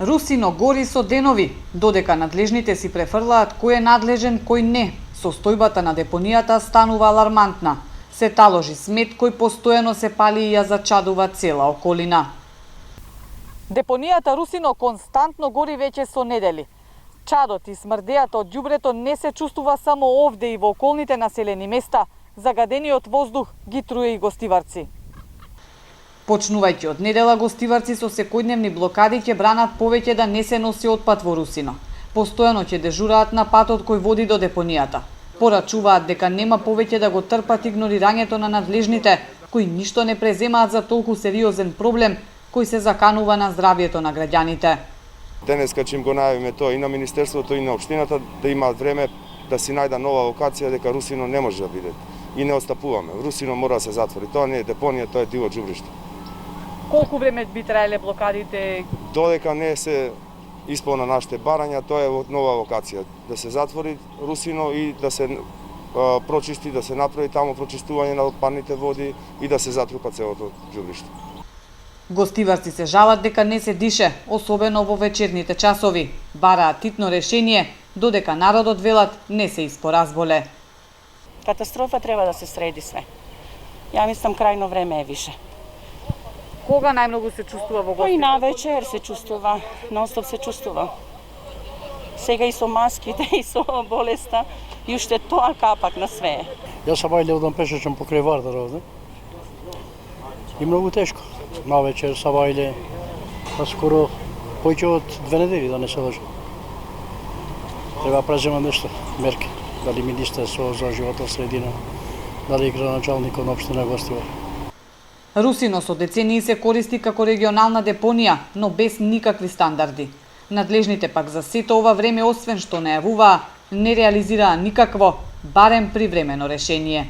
Русино гори со денови, додека надлежните си префрлаат кој е надлежен, кој не. Состојбата на депонијата станува алармантна. Се таложи смет кој постојано се пали и ја зачадува цела околина. Депонијата Русино константно гори веќе со недели. Чадот и смрдејата од ѓубрето не се чувствува само овде и во околните населени места, загадениот воздух ги труе и гостиварци. Почнувајќи од недела, гостиварци со секојдневни блокади ќе бранат повеќе да не се носи отпад во Русино. Постојано ќе дежураат на патот кој води до депонијата. Порачуваат дека нема повеќе да го трпат игнорирањето на надлежните, кои ништо не преземаат за толку сериозен проблем кој се заканува на здравјето на граѓаните. Денеска чим го најавиме тоа и на Министерството и на Општината да имаат време да си најда нова локација дека Русино не може да биде. И не остапуваме. Русино мора да се затвори. Тоа не е депонија, тоа е диво ѓубриште. Колку време би траеле блокадите? Додека не се исполна нашите барања, тоа е нова локација. Да се затвори Русино и да се прочисти, да се направи таму прочистување на отпадните води и да се затрупа целото ѓубриште. Гостиварци се жалат дека не се дише, особено во вечерните часови. Бараат титно решение, додека народот, велат, не се испоразболе. Катастрофа треба да се среди све. Ја мислам крајно време е више. Кога најмногу се чувствува во гостиварци? И на вечер се чувствува, нонстоп се чувствува. Сега и со маските, и со болеста, и уште тоа капак на све. Јас сабајле одам пешачам покрај Вардар овде. И многу тешко. На вечер сабајле, па скоро поќе од 2 недели да не се лажам. Треба презема нешто, мерки. Дали Министерство за животна средина, дали градоначалникот на општина Гостивар. Русино со децении се користи како регионална депонија, но без никакви стандарди. Надлежните пак за сето ова време, освен што најавуваа, не реализираа никакво, барем привремено решение.